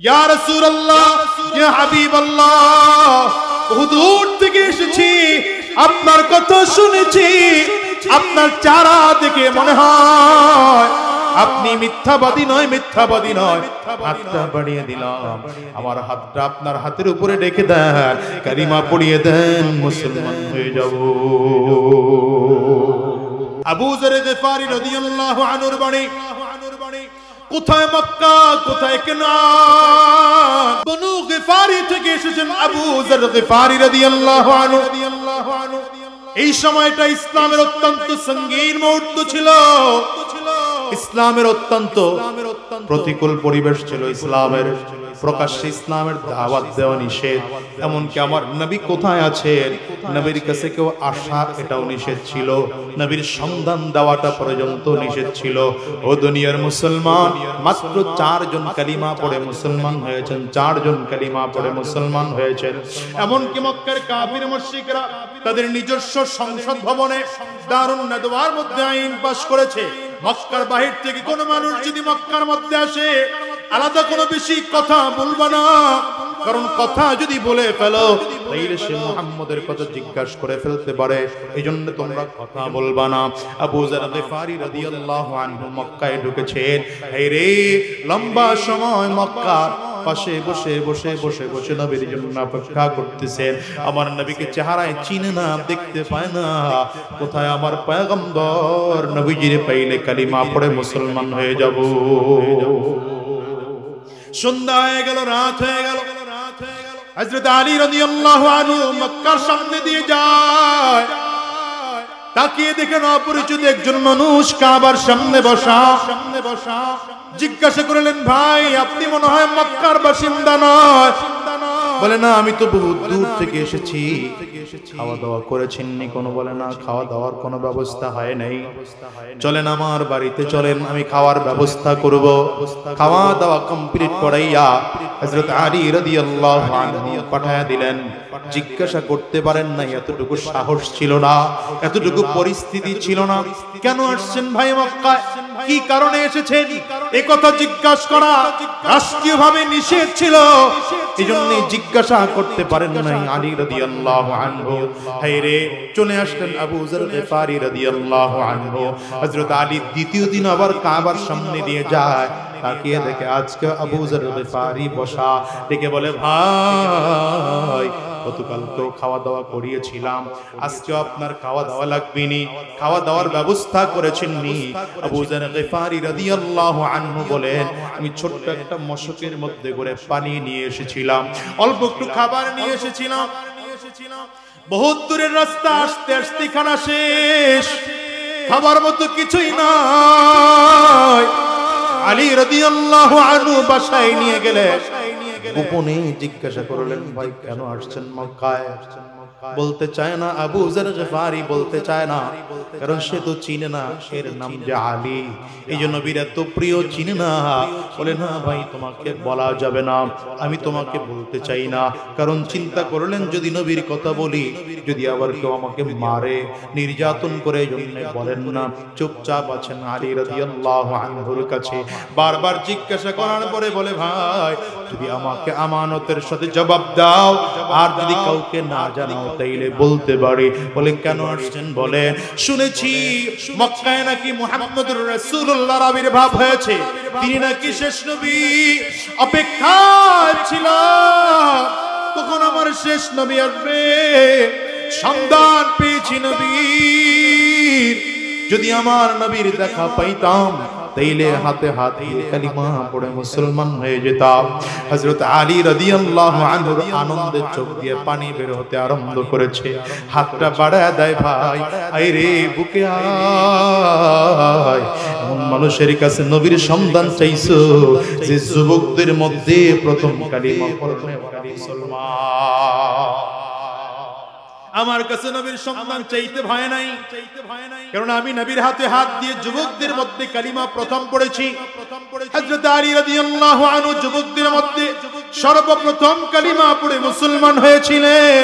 ইয়া রাসূলুল্লাহ, ইয়া হাবিবাল্লাহ, বহু দূর থেকে এসেছি, আপনার কথা শুনেছি, আপনার চেহারা দেখে মনে হয় আপনি মিথ্যাবাদী নয়, মিথ্যাবাদী নয়। হাতটা বাড়িয়ে দিলাম, আমার হাতটা আপনার হাতের উপরে রেখে দেন, কালিমা পড়িয়ে দেন, মুসলমান হয়ে যাব। আবু যর গিফারি রাদিয়াল্লাহু আনহুর বাণী। কোথায়? মক্কা। কোথায়? কেনান। বনু গিফারি থেকে এসেছেন আবু যর গিফারি রাদিয়াল্লাহু আনহু। এই সময়টা ইসলামের অত্যন্ত সঙ্গীন মুহূর্ত ছিল, ইসলামের অত্যন্ত প্রতিকূল পরিবেশ ছিল। ইসলামের প্রকাশ্যে ইসলামের দাওয়াত দেওয়া নিষেধ, এমনকি আমার নবী কোথায় আছেন, নবীর কাছে কেউ আসা এটাও নিষেধ ছিল, নবীর সন্ধান দেওয়াটা পর্যন্ত নিষেধ ছিল। ও দুনিয়ার মুসলমান, মাত্র 4 জন কালিমা পড়ে মুসলমান হয়েছেন, 4 জন কালিমা পড়ে মুসলমান হয়েছেন। এমনকি মক্কার কাফির মুশরিকরা তাদের নিজস্ব সংসদ ভবনে দারুন নাদওয়ার মধ্যে আইন পাস করেছে, মক্কার বাহির থেকে কোন মানুষ যদি মক্কার মধ্যে আসে আলাদা কোনো বেশি কথা বলবা না, কারণ কথা যদি বলে ফেলো তাইলে সে মুহাম্মদের কথা জিজ্ঞাসা করে ফেলতে পারে, এইজন্য তোমরা কথা বলবা না। আবু যর গিফারি রাদিয়াল্লাহু আনহু মক্কায় ঢুকেছেন। এই রে লম্বা সময় মক্কার পাশে বসে বসে বসে বসে নবীর জন্য অপেক্ষা করতেছেন। আমার নবীকে চেহারায় চিনে না, দেখতে পায় না, কোথায় আমার পয়গম্বর, নবীজিরে পাইলে কালিমা পড়ে মুসলমান হয়ে যাব। সন্ধ্যা হয়ে গেল, রাত হয়ে গেল। হযরত আলী রাদিয়াল্লাহু আনহু মক্কার সামনে দিয়ে যায়, তাকিয়ে দেখেন অপরিচিত একজন মানুষ কাবার সামনে বসা। জিজ্ঞাসা করলেন, ভাই আপনি মনে হয় মক্কার বাসিন্দা নয়? বলে না, আমি তো বহু দূর থেকে এসেছি। খাওয়া দাওয়া করেছেননি? কোনো বলে না, খাওয়া দাওয়ার কোনো ব্যবস্থা হয় নাই। চলেন আমার বাড়িতে চলেন, আমি খাওয়ার ব্যবস্থা করব। খাওয়া দাওয়া কমপ্লিট করাইয়া হযরত আলী রাদিয়াল্লাহু আনহু পাঠায়া দিলেন। জিজ্ঞাসা করতে পারেন না, এতটুকু সাহস ছিল না, এতটুকু পরিস্থিতি ছিল না। কেন আসছেন ভাই মক্কায়, কি কারণে এসেছেন, এই কথা জিজ্ঞাসা করা রাষ্ট্রীয়ভাবে নিষেধ ছিল, এজন্য জিজ্ঞাসা করতে পারেন নাই আলী রাদিয়াল্লাহু আনহু। হায়রে, চলে আসলেন আবু যর গিফারি রাদিয়াল্লাহু আনহু। হযরত আলী দ্বিতীয় দিন আবার কাবার সামনে দিয়ে যায়, তাকিয়ে দেখে আজকে আবু যর গিফারি বসা। ডেকে বলে, ভাই গতকাল তো খাওয়া দাওয়া করিয়েছিলাম, আজকেও আপনার খাওয়া দাওয়া লাগবে নি, খাওয়া দাওয়ার ব্যবস্থা করেছেন নি? আবু যর গিফারি রাদিয়াল্লাহু আনহু বলেন, আমি ছোট্ট একটা মশকের মধ্যে করে পানি নিয়ে এসেছিলাম, অল্প একটু খাবার নিয়ে এসেছিলাম, বহুত দূরের রাস্তা, আসতে আসতে খানা শেষ, খাবার মতো কিছুই নাই। আলী রাদিয়াল্লাহু আনহু বাসায় নিয়ে গেলেন, গোপনে জিজ্ঞাসা করলেন, ভাই কেন আসছেন মক্কায়? বলতে চায় না, আবু যর গিফারি বলতে চায় না, কারণ সে তো চিনে না এর নাম যে আলী, এই জন্য নবীর এত প্রিয়, চিনে না। বলে না ভাই, তোমাকে বলা যাবে না, আমি তোমাকে বলতে চাই না, কারণ চিন্তা করলেন যদি নবীর কথা বলি, যদি আবার কেউ আমাকে মারে, নির্যাতন করে, এই জন্য বলেন না, চুপচাপ আছেন আলী রাদিয়াল্লাহু আনহুর কাছে। বারবার জিজ্ঞাসা করার পরে বলে, ভাই যদি আমাকে আমানতের সাথে জবাব দাও, আর যদি কাউকে না জানাও তাইলে বলতে পারি। বলে কেন আসছেন? বলে শুনেছি মক্কায় নাকি মুহাম্মদুর রাসূলুল্লাহর আবির্ভাব হয়েছে, তিনি নাকি শেষ নবী, অপেক্ষায় ছিল কখন আমার শেষ নবী আসবে, সন্ধান পেয়েছি নবীর, যদি আমার নবীর দেখা পাইতাম তাইলে হাতে হাত দিয়ে কালিমা পড়ে মুসলমান হয়ে যেতাম। হযরত আলী রাদিয়াল্লাহু আনহুর আনন্দে চোখ দিয়ে পানি বের হতে আরম্ভ করেছে, হাতটা বাড়ায় দেয়, ভাই আয় রে বুকে আয়। এমন মানুষের কাছে নবীর সন্ধান চাইছো যে যুবকদের মধ্যে প্রথম কালিমা পড়ে মুসলমান। আমার কাছে নবীর সন্ধান চাইতে ভয় নাই, কারণ আমি নবীর হাতে হাত দিয়ে যুবকদের মধ্যে কালিমা প্রথম পড়েছি। হযরত আলী রাদিয়াল্লাহু আনহু যুবকদের মধ্যে সর্বপ্রথম কালিমা পড়ে মুসলমান হয়েছিলেন।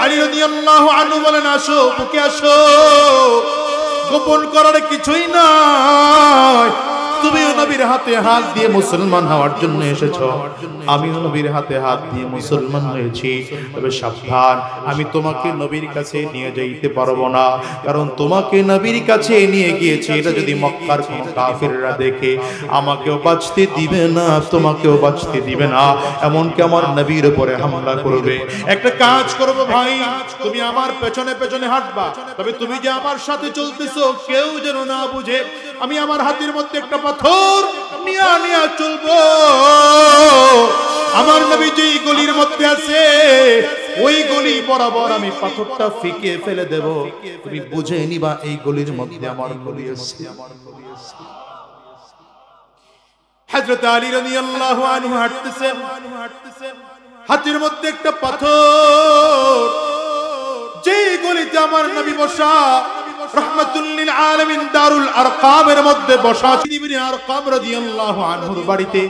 আলী রাদিয়াল্লাহু আনহু বলেন, আসো বুকে আসো, গোপন করার কিছুই নাই, তুমিও নবীর হাতে হাত দিয়ে মুসলমান হওয়ার জন্য এসেছো, আমিও নবীর হাতে হাত দিয়ে মুসলমান হয়েছি। তবে সাবধান, আমি তোমাকে নবীর কাছে নিয়ে যাইতে পারবো না, কারণ তোমাকে নবীর কাছে নিয়ে গিয়েছি এটা যদি মক্কার কোন কাফিররা দেখে আমাকেও বাঁচতে দিবে না, তোমাকেও বাঁচতে দিবে না, এমনকি আমার নবীর উপরে হামলা করবে। একটা কাজ করবো ভাই, তুমি আমার পেছনে পেছনে হাঁটবা, তবে তুমি যে আমার সাথে চলতেছো কেউ যেন না বুঝে। আমি আমার হাতের মধ্যে একটা পাথর নিয়ে নিয়ে চলবো, আমার নবী যেই গলির মধ্যে আছে ওই গলি বরাবর আমি পাথরটা ফিকে ফেলে দেব, তুমি বুঝে নিবা এই গলির মধ্যে আমার গলি আছে। হযরত আলী রাদিয়াল্লাহু আনহু হাঁটতেছেন, হাতের মধ্যে একটা পাথর, যে গলিতে আমার নবী বসা, রাহমাতুল লিল আলামিন দারুল আরকামের মধ্যে বসা ইবনে আরকাম রাদিয়াল্লাহু আনহুর বাড়িতে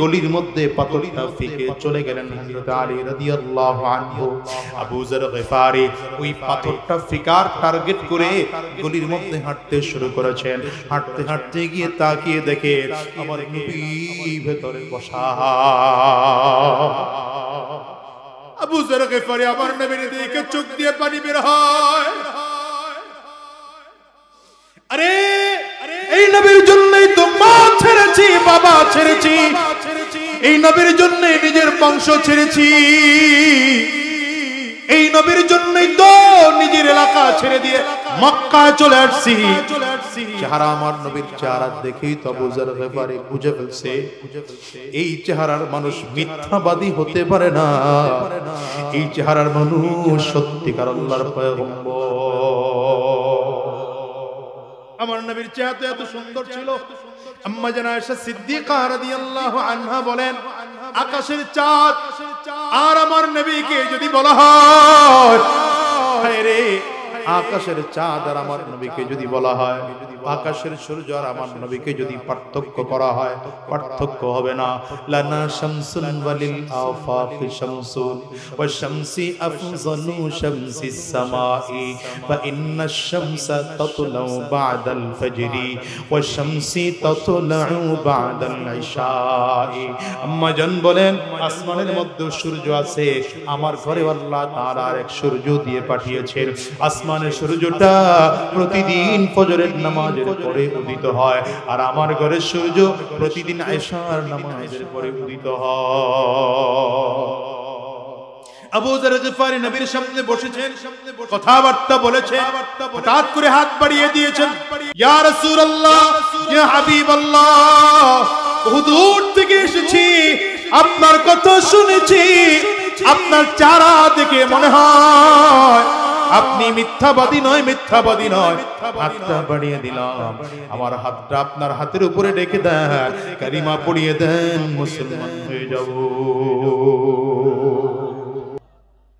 গলির মধ্যে পাথরটা ফিকে চলে গেলেন হযরত আলী রাদিয়াল্লাহু আনহু। আবু যর গিফারি ওই পাথরটা ফিকার টার্গেট করে গলির মধ্যে হাঁটতে শুরু করেছেন। হাঁটতে হাঁটতে গিয়ে তাকিয়ে দেখে আমার নবী ভেতরে বসা। আবু যর গিফারি আমার নবীর দিকে চোখ দিয়ে পানি বের হয়। আরে এই নবীর জন্যই তো মা ছেড়েছি, বাবা ছেড়েছি, এই নবীর জন্যই নিজের বংশ ছেড়েছি, এই নবীর জন্যই তো নিজের এলাকা ছেড়ে দিয়ে মক্কায় চলে আসছি। চেহারা আমার নবীর চেহারা দেখেই তো আবু যর গিফারি বুঝে ফেলছে এই চেহারার মানুষ মিথ্যাবাদী হতে পারে না, এই চেহারার মানুষ সত্যিকার আল্লাহর পয়গম্বর। আমার নবীর চেহারা এত সুন্দর ছিল, আম্মা জান আয়েশা সিদ্দিকা রাদিয়াল্লাহু আনহা বলেন, আকাশের চাঁদ আর আমার নবীকে যদি বলা হয়, হায় রে আকাশের চাঁদ আর আমার নবীকে যদি বলা হয়, আকাশের সূর্য আর আমার নবীকে যদি পার্থক্য করা হয়, পার্থক্য হবে না। লানা শামসুন ওয়ালিল আফাকি শামসুন ওয়া শামসি আফজালু শামসিস সামাই ফা ইন্নাশ শামসা তাতলাউ বা'দাল ফাজরি ওয়া শামসি তাতলাউ বা'দাল ইশাই। আম্মা জান বলেন, আসমানের মধ্যে সূর্য আছে, আমার ঘরে আল্লাহ তাআলা এক সূর্য দিয়ে পাঠিয়েছেন। আসমানের সূর্যটা প্রতিদিন ফজরের নামাজের পরে উদিত হয়, আর আমার ঘরের সূর্য প্রতিদিন ইশার নামাজের পরে উদিত হয়। আবু যর গিফারি নবীর সামনে বসেছেন, কথাবার্তা বলেছেন, হঠাৎ করে হাত বাড়িয়ে দিয়েছেন, ইয়া রাসূলুল্লাহ, ইয়া হাবিবাল্লাহ, বহু দূর থেকে এসেছি, আপনার কথা শুনেছি, আপনার চেহারা দেখে মনে হয় আপনি মিথ্যাবাদী নয়, মিথ্যাবাদী নয়। হাতটা বাড়িয়ে দিলাম, আমার হাতটা আপনার হাতের উপরে রেখে দেন, কালিমা পড়িয়ে দেন, মুসলমান হয়ে যাব।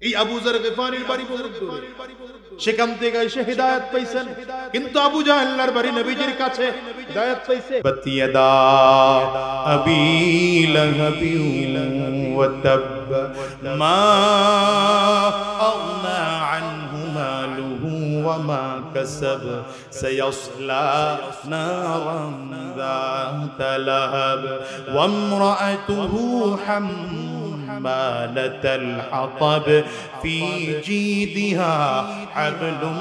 এই আবু যর গিফারির বাড়ি পর্যন্ত, সেখান থেকে এসে হিদায়াত পাইছেন, কিন্তু আবু জাহলের বাড়ি নবীজির কাছে হিদায়াত পাইছে। বাতিয়াদা আবি লাহাবি ওয়া তাব মা আগনা আনহু মালুহু ওয়া মা কাসাব সায়াসলা নারান যাতা লাহাব ওয়া ইমরাআতুহু হাম্মালাতাল হাতাব ফি জিদিহা হাবলুম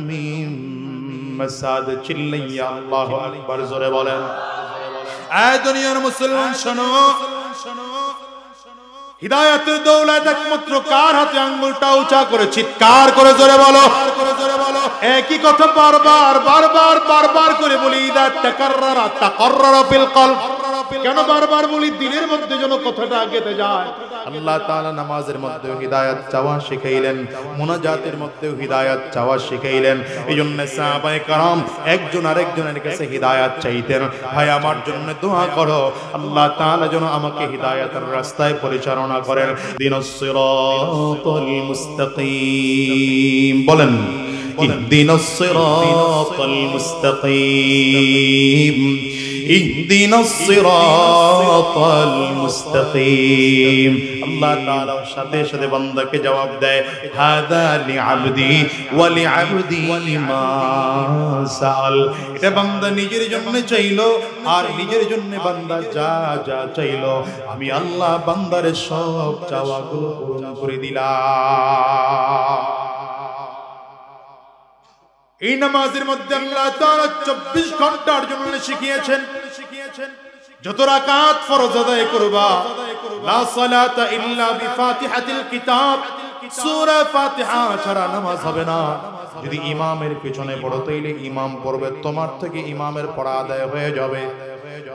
মিন মাসাদ। চিল্লাইয়া আল্লাহু আকবার জোরে বলেন। এই দুনিয়ার মুসলমান শোনো, হিদায়াতের দৌলত একমাত্র কার হাতে? আঙ্গুলটা উঁচা করে চিৎকার করে জোরে বলো। একই কথা বারবার বারবার বারবার করে বলি, হিদায়াত তাকাররারা ফিল কলব। কেন বারবার বলি? দিলের মধ্যে যেন কথাটা গেঁথে যায়। আল্লাহ তাআলা নামাজের মধ্যে হিদায়াত চাওয়া শিখাইলেন, মুনাজাতের মধ্যেও হিদায়াত চাওয়া শিখাইলেন। এইজন্য সাহাবায়ে কেরাম একজন আরেকজনের কাছে হিদায়াত চাইতেন, ভাই আমার জন্য দোয়া করো, আল্লাহ তাআলা যেন আমাকে হিদায়াতের রাস্তায় পরিচালনা করেন। ইহদিনাস সিরাতাল মুস্তাকিম বলেন, ইহদিনাস সিরাতাল মুস্তাকিম। ইহদিনাস সিরাতাল মুস্তাকিম। আল্লাহ তাআলা সাথে সাথে বান্দাকে জবাব দেয়, হাদা লিআবদি ওয়া লিআবদি মা সাআল। এটা বান্দা নিজের জন্য চাইলো, আর নিজের জন্য বান্দা যা যা চাইলো আমি আল্লাহ বান্দার সব চাওয়াগুলো পূরণ করে দিলাম। এই নামাজের মধ্যে আল্লাহ তাআলা 24 ঘন্টার জন্য শিখিয়েছেন যত রাকাত ফরজ আদায় করবা, লা সালাতা ইল্লা বিফাতিহাতিল কিতাব, সূরা ফাতিহা ছাড়া নামাজ হবে না। যদি ইমামের পিছনে পড়ো তাইলে ইমাম পড়বে, তোমার থেকে ইমামের পড়া আদায় হয়ে যাবে।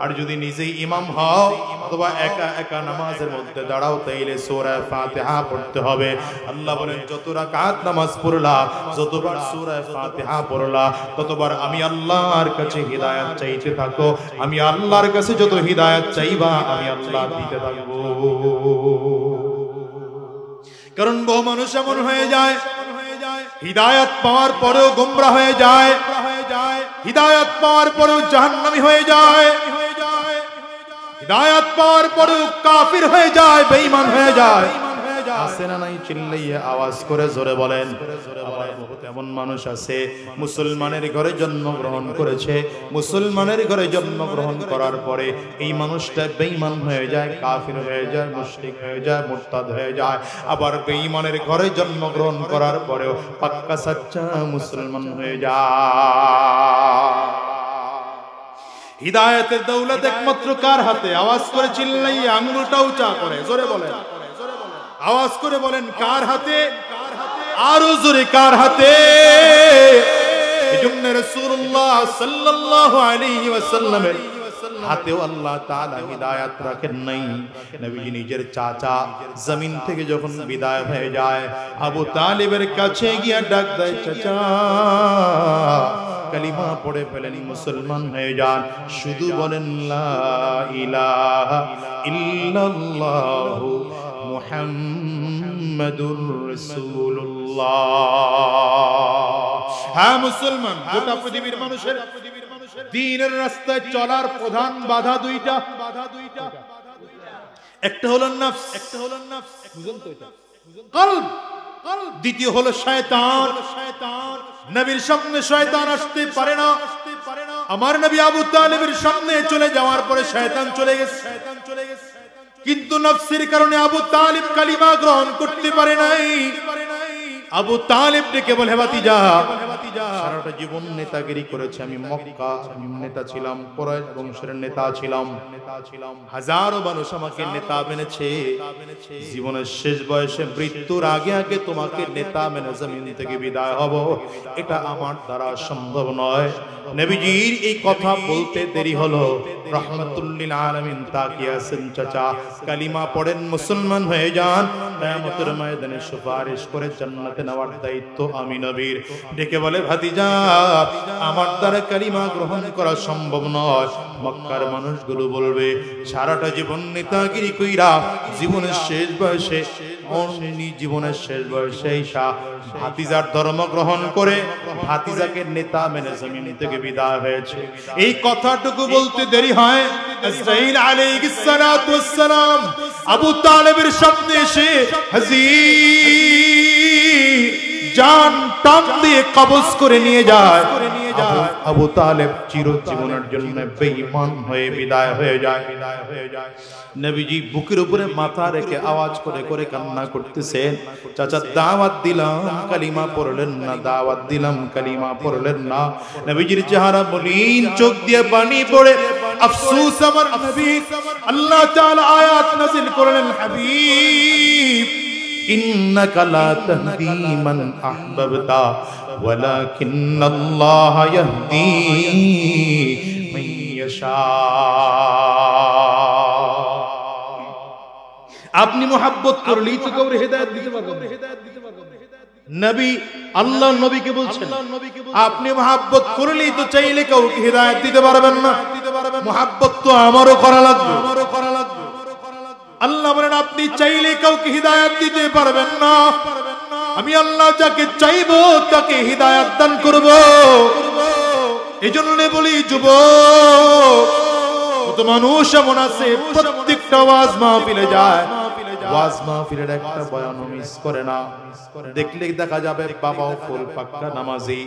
আর যদি নিজেই ইমাম হও অথবা একা একা নামাজের মধ্যে দাঁড়াও তাইলে সূরা ফাতিহা পড়তে হবে। আল্লাহ বলেন যত রাকাত নামাজ পড়লা, যতবার সূরা ফাতিহা পড়লা, ততবার আমি আল্লাহর কাছে হিদায়াত চাইতে থাকো। আমি আল্লাহর কাছে যত হিদায়াত চাইবা আমি আল্লাহ দিতে থাকবো। কারণ বহু মানুষ এমন হয়ে যায় হিদায়াত পাওয়ার পরেও গোমরা হয়ে যায়, হিদায়াত পাওয়ার পরেও জাহান্নামী হয়ে যায়, হিদায়াত পাওয়ার পরেও কাফির হয়ে যায়, বেঈমান হয়ে যায়। আছে না নাই? চিল্লাইয়া আওয়াজ করে জোরে বলেন। আবার বহুত এমন মানুষ আছে মুসলমানের ঘরে জন্মগ্রহণ করেছে, মুসলমানের ঘরে জন্মগ্রহণ করার পরে এই মানুষটা বেঈমান হয়ে যায়, কাফির হয়ে যায়, মুশরিক হয়ে যায়, মুরতাদ হয়ে যায়। আবার বেঈমানের ঘরে জন্মগ্রহণ করার পরেও পাক্কা সাচ্চা মুসলমান হয়ে যায়। হিদায়াতের দৌলত একমাত্র কার হাতে? আওয়াজ করে চিল্লাইয়া আঙ্গুলটা উঁচা করে জোরে বলেন, আওয়াজ করে বলেন কার হাতে? আরো জোরে কার হাতে? এজন্য রাসূলুল্লাহ সাল্লাল্লাহু আলাইহি ওয়াসাল্লামের হাতেও আল্লাহ তাআলা হিদায়াত রাখেন নাই। নবীজি নিজের চাচা জমিন থেকে যখন বিদায় হয়ে যায়, আবু তালিবের কাছে গিয়ে ডাক দেয়, চাচা কালিমা পড়ে ফেলেন, মুসলমান হয়ে যান, শুধু বলেন লা ইলাহা ইল্লাল্লাহু মুহাম্মাদুর রাসূলুল্লাহ। হ্যাঁ মুসলমান, গোটা পৃথিবীর মানুষের দ্বীনের রাস্তায় চলার প্রধান বাধা দুইটা। একটা হলো নফস, বুঝুন তো এটা কলব, দ্বিতীয় হলো শয়তান। নবীর সামনে শয়তান আসতে পারে না। আমার নবী আবু তালিবের সামনে চলে যাওয়ার পরে শয়তান চলে গেছে, কিন্তু নফসের কারণে আবু তালিব কালিমা গ্রহণ করতে পারে নাই। আবু তালিব ডেকে বলে, ভাতিজা সারাটা জীবন নেতাগিরি করেছে, আমি মক্কা নেতা ছিলাম, কুরাইশ বংশের নেতা ছিলাম, হাজারো মানুষ আমাকে নেতা মেনেছে, জীবনের শেষ বয়সে মৃত্যুর আগে আগে তোমাকে নেতা মেনে জমিন থেকে বিদায় হব, এটা আমার দ্বারা সম্ভব নয়। নবীজির এই কথা বলতে দেরি হলো, রাহমাতুল লিল আলামিন তাকিয়ে আছেন, চাচা কালিমা পড়েন, মুসলমান হয়ে যান, কিয়ামতের ময়দানে সুপারিশ করে জান্নাতে নেওয়ার দায়িত্ব আমি নবীর। ডেকে বলে, ভাতিজা আমার দ্বারা কালিমা গ্রহণ করা সম্ভব নয়। মক্কার মানুষগুলো বলবে সারাটা জীবন নেতাগিরি কইরা জীবনের শেষ বয়সে, জীবনের শেষ বয়সে ভাতিজার ধর্ম গ্রহণ করে ভাতিজাকে নেতা মেনে জমিন থেকে বিদায় হয়েছে। এই কথাটুকু বলতে দেরি হয়, ইসরাঈল আলাইহিস সালাতু ওয়াস সালাম আবু তালিবের সামনে এসে হাজির জান টান দিয়ে কবজ করে নিয়ে যায়। আবু তালিব চিরজীবনের জন্য বেঈমান হয়ে বিদায় হয়ে যায়। নবীজি বুকের উপরে মাথা রেখে আওয়াজ করে করে কান্না করতেছেন, চাচা দাওয়াত দিলাম কালিমা পড়লেন না, দাওয়াত দিলাম কালিমা পড়লেন না। নবীজির চেহারা মলিন, চোখ দিয়ে পানি পড়ে, আফসোস আমার নবী। আল্লাহ তাআলা আয়াত নাযিল করলেন, হাবিব ইন্নাকা লা তাহদি মান আহবাবতা ওয়ালাকিন্নাল্লাহা ইয়াহদি মান ইয়াশা। আপনি মুহাব্বত করলেই তো কাউকে হেদায়েত দিতে পারবেন। নবী আল্লাহ নবীকে বলছেন, আপনি মুহাব্বত করলেই তো চাইলে কাউকে হেদায়েত দিতে পারবেন না। মুহাব্বত তো আমারও করা লাগবে। আল্লাহ বলেন, আপনি চাইলে কাউকে হিদায়াত দিতে পারবেন না, আমি আল্লাহ যাকে চাইবো তাকে হিদায়াত দান করব। এজন্য বলি যুবক, কত মানুষ এমন আছে প্রত্যেকটা ওয়াজ মাহফিলে যায়, ওয়াজ মাহফিলের একটা বয়ান মিস করে না। দেখলে দেখা যাবে বাবাও ফুল পাক্কা নামাজি,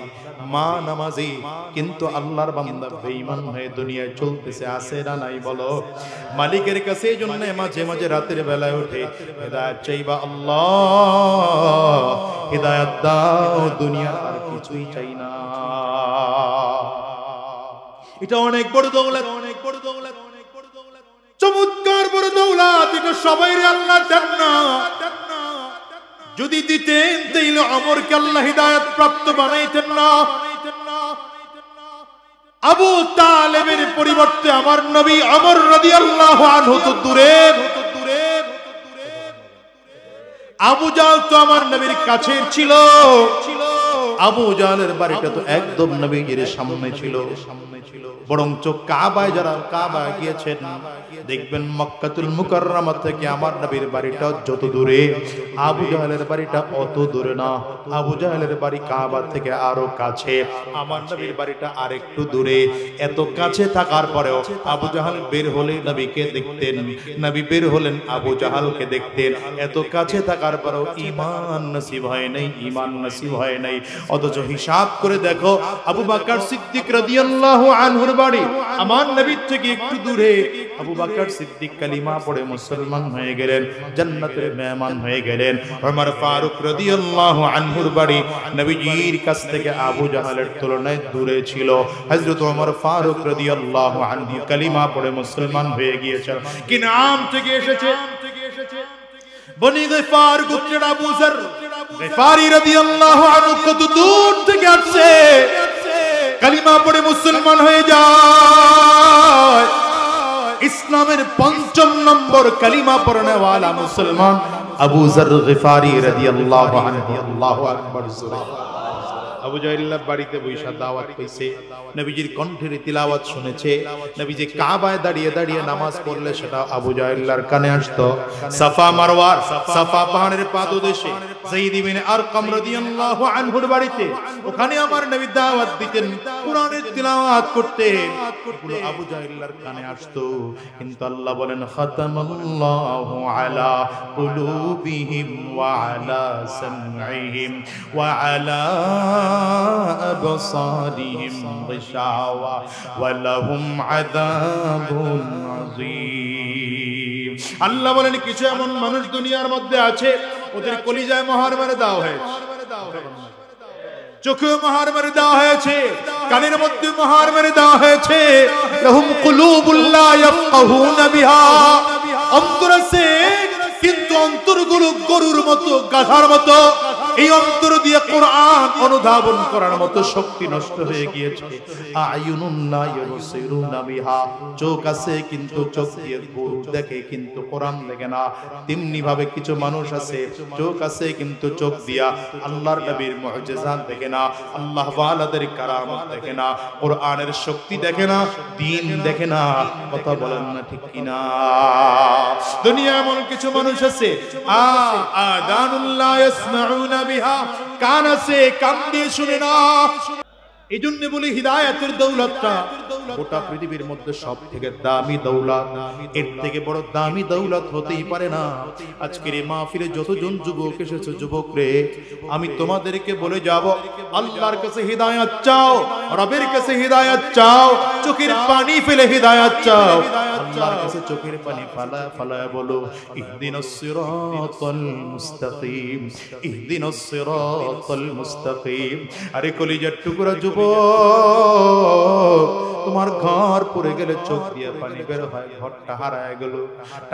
মা নামাজি, কিন্তু আল্লাহর বান্দা বেঈমান হয়ে দুনিয়ায় চলতেছে, আছে না নাই বলো? মালিকের কাছে এই জন্য মাঝে মাঝে রাতের বেলায় উঠে হিদায়াত চাইবা, আল্লাহ হিদায়াত দাও, দুনিয়া আর কিছুই চাই না। এটা অনেক বড় দৌলত, অনেক বড় দৌলত, চমৎকার বড় দৌলত। এটা সবাই আল্লাহ দেন না। যদি দিতেন তাইলে আমরকে আল্লাহ হিদায়াত প্রাপ্ত বানাইতেন না। আবু তালেবের পরিবর্তে আমার নবী আমর রাদিয়াল্লাহু আনহু তো দূরে, আবু জাহল তো আমার নবীর কাছের ছিল। আবু জাহলের বাড়িটা তো একদম নবীর সামনে ছিল, বরঞ্চ কাবায় যারা কাবায় গিয়েছেন দেখবেন মক্কাতুল মুকাররমা থেকে আমার নবীর বাড়িটা যত দূরে, আবু জাহলের বাড়িটা অত দূরে না। আবু জাহলের বাড়ি কাবা থেকে আরো কাছে, আমার নবীর বাড়িটা আরেকটু দূরে। এত কাছে থাকার পরেও আবু জাহল বের হলে নবীকে দেখতেন, নবী বের হলেন আবু জাহলকে দেখতেন। এত কাছে থাকার পরেও ঈমান নসিব হয় নাই, ঈমান নসিব হয় নাই। অথচ হিসাব করে দেখো আবু বকর সিদ্দিক রাদিয়াল্লাহু আনহুর বাড়ি আমার নবীর থেকে একটু দূরে। আবু বকর সিদ্দিক কালিমা পড়ে মুসলমান হয়ে গেলেন, জান্নাতের মেহমান হয়ে গেলেন। ওমর ফারুক রাদিয়াল্লাহু আনহুর বাড়ি নবীজির কাছ থেকে আবু জাহলের তুলনায় দূরে ছিল। হযরত ওমর ফারুক রাদিয়াল্লাহু আনহু কালিমা পড়ে মুসলমান হয়ে গিয়েছেন। কি নাম থেকে এসেছে? বনি গিফার গোত্রের আবু যর গিফারি রাদিয়াল্লাহু আনহু কত দূর থেকে আসছে, কালিমা পড়ে মুসলমান হয়ে যায়। ইসলামের ৫ম নম্বর কালিমা পড়নে ওয়ালা মুসলমান আবু যর গিফারি রাদিয়াল্লাহু আনহু। আল্লাহু আকবার। আবু জাহল বাড়িতে বৈশা দাওয়াত পাইছে, নবীজির কণ্ঠের তিলাওয়াত শুনেছে। নবীজি কাবায় দাঁড়িয়ে দাঁড়িয়ে নামাজ পড়লে সেটা আবু জাহলের কানে আসতো। সাফা মারওয়ার, সাফা পাহাড়ের পাদদেশে যায়েদ ইবনে আরকাম রাদিয়াল্লাহু আনহুর বাড়িতে, ওখানে আমার নবী দাওয়াত দিতেন, কুরআনের তিলাওয়াত করতেন, এগুলো আবু জাহলের কানে আসতো। কিন্তু আল্লাহ বলেন খাতামাল্লাহু আলা কুলুবিহিম ওয়া আলা সামঈহিম ওয়া আলা أبصارهم غشاوة ولهم عذاب عظيم। আল্লাহ বলেন কিছু এমন মানুষ দুনিয়ার মধ্যে আছে ওদের কলিজায় মোহর মেরে দেওয়া হয়েছে, চোখে মোহর মেরে দেওয়া হয়েছে, কানের মধ্যে মোহর মেরে দেওয়া হয়েছে। লাহুম কুলুবুল লা ইয়াফকাহুনা বিহা, অন্তর আছে কিন্তু অন্তরগুলো গরুর মতো, গাধার মতো। এই অন্তর দিয়ে কোরআন অনুধাবন করার মতো শক্তি নষ্ট হয়ে গিয়েছে। আয়ুনুন লা ইউবসিরুনা বিহা, চোখ আছে কিন্তু চোখ দিয়ে গরু দেখে কিন্তু কোরআন দেখে না। তেমনি ভাবে কিছু মানুষ আছে চোখ আছে কিন্তু চোখ দিয়া আল্লাহর নবীর মুজিজাত দেখে না, আল্লাহ ওয়ালাদের কারামত দেখে না, কোরআনের শক্তি দেখে না, দ্বীন দেখে না। কথা বলেন না ঠিক কিনা? দুনিয়া এমন কিছু মানুষ আছে আদানুল্লাহ ইয়াসমাউনা বিহা, কান আছে কান দিয়ে শুনে না। এই জন্য বলি হিদায়াতের দৌলতটা গোটা পৃথিবীর মধ্যে সব থেকে দামি দৌলত, এর থেকে বড় দামি দৌলত হতেই পারে না। আজকের এই মাহফিলে যতজন যুবক এসেছে, যুবক রে, আমি তোমাদেরকে বলে যাব আল্লাহর কাছে হিদায়াত চাও, রবের কাছে হিদায়াত চাও, চোখের পানি ফেলে হিদায়াত চাও। আল্লাহর কাছে চোখের পানি ফালায় ফালায় বলো ইহদিনাস সিরাতাল মুস্তাকিম, ইহদিনাস সিরাতাল মুস্তাকিম। আরে কলিজার টুকরা যুবক, তোমার ঘর পড়ে গেলে চোখ দিয়ে পানি বের হয়, ঘরটা হারায় গেল।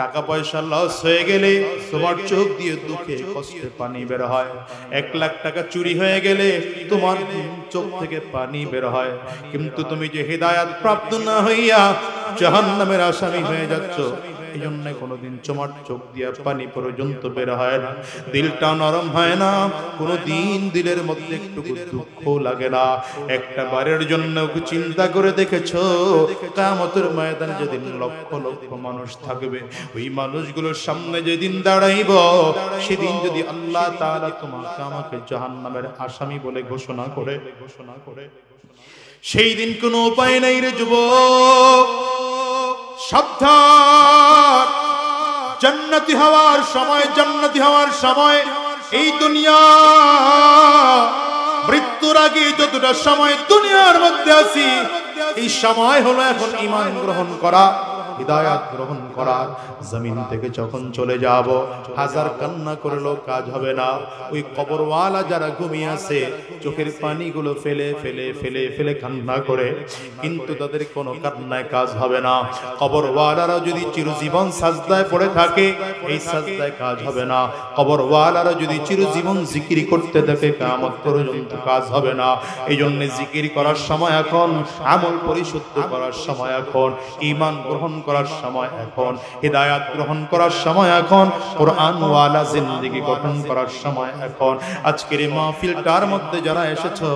টাকা পয়সা লস হয়ে গেলে তোমার চোখ দিয়ে দুঃখে কষ্টে পানি বের হয়। 1 লাখ টাকা চুরি হয়ে গেলে তোমার চোখ থেকে পানি বের হয়। কিন্তু তুমি যে হিদায়াত প্রাপ্ত না হইয়া জাহান্নামের আসামি হয়ে যাচ্ছ, এই জন্য কোনোদিন তোমার চোখ দিয়া পানি পর্যন্ত বের হয় না, দিলটা নরম হয় না, কোনোদিন দিলের মধ্যে একটু দুঃখ লাগে না। একটা বারের জন্য চিন্তা করে দেখেছো কিয়ামতের ময়দানে যেদিন লক্ষ লক্ষ মানুষ থাকবে, ওই মানুষগুলোর সামনে যেদিন দাঁড়াইব, সেদিন যদি আল্লাহ তাআলা তোমাকে আমাকে জাহান্নামের আসামি বলে ঘোষণা করে, সেই দিন কোনো উপায় নাই রে যুবক। সাবধান, জান্নাতি হওয়ার সময়, জান্নাতি হওয়ার সময় এই দুনিয়া মৃত্যুর আগে যতটা সময় দুনিয়ার মধ্যে আছি, এই সময় হলো এখন ঈমান গ্রহণ করা, হিদায়াত গ্রহণ করার। জমিন থেকে যখন চলে যাব, হাজার কান্না করলেও কাজ হবে না। ওই কবরওয়ালা যারা ঘুমিয়ে আছে, চোখের পানিগুলো ফেলে ফেলে ফেলে ফেলে কান্না করে, কিন্তু তাদের কোনো কান্নায় কাজ হবে না। কবরওয়ালারা যদি চিরজীবন সাজদায় পড়ে থাকে, এই সাজদায় কাজ হবে না। কবরওয়ালারা যদি চিরজীবন জিকির করতে থাকে, কিয়ামত পর্যন্ত কাজ হবে না। এই জন্য জিকির করার সময় এখন, আমল পরিশুদ্ধ করার সময় এখন, ঈমান গ্রহণ করার সময় এখন, হিদায়াত গ্রহণ করার সময় এখন, কোরআন ওয়ালা জিন্দেগি গঠন করার সময় এখন। আজকের এই মাহফিলটার মধ্যে যারা এসেছো,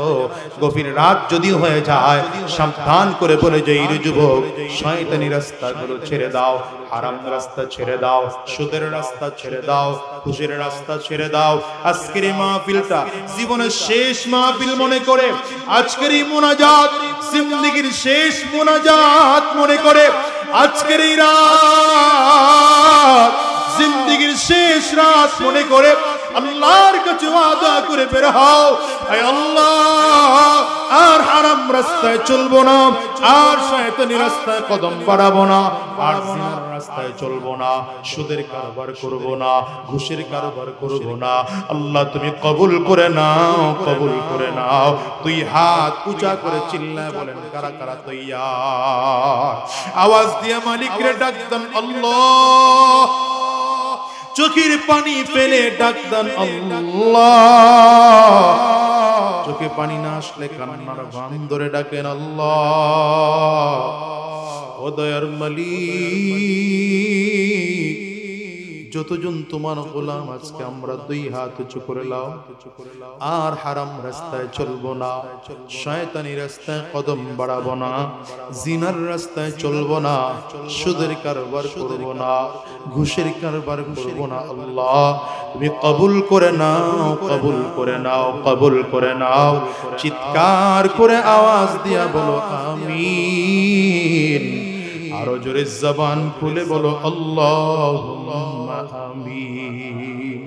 গভীর রাত যদি হয়ে যায়, সাবধান করে বলে যে এই যুবক, শয়তানি রাস্তাগুলো ছেড়ে দাও, হারাম রাস্তা ছেড়ে দাও, সুদের রাস্তা ছেড়ে দাও, খুশির রাস্তা ছেড়ে দাও। আজকের এই মাহফিলটা জীবনের শেষ মাহফিল মনে করে, আজকের এই মুনাজাত জিন্দেগির শেষ মুনাজাত মনে করে, আজকের এই রাত জিন্দেগির শেষ রাত মনে করে আল্লাহর কাছে ওয়াদা করে বের হও, আয় আল্লাহ আর হারাম রাস্তায় চলবো না, আর শয়তানি রাস্তায় কদম বাড়াবো না, আর জিনার রাস্তায় চলবো না, সুদের কারবার করব না, ঘুষের কারবার করব না। আল্লাহ তুমি কবুল করে নাও, কবুল করে নাও। তুই হাত উঁচা করে চিল্লায় বলেন কারা কারা তৈয়ার? আওয়াজ দিয়ে মালিকরে ডাক দেন আল্লাহ, চোখের পানি ফেলে ডাক দেন আল্লাহ, চোখে পানি না আসলে কান্নার গান ধরে ডাকেন আল্লাহ। ও দয়ার মালিক, যতজন তোমার গোলাম আজকে আমরা দুই হাত উঁচু করে লাও, আর হারাম রাস্তায় চলবো না, শয়তানি রাস্তায় কদম বাড়াবো না, জিনার রাস্তায় চলবো না, সুদের কারবার করবো না, ঘুষের কারবার করবো না। আল্লাহ তুমি কবুল করে নাও, কবুল করে নাও, কবুল করে নাও। চিৎকার করে আওয়াজ দিয়া বলো আমিন। আরো জোরে জবান খুলে বলো আল্লাহুম্মা আমিন।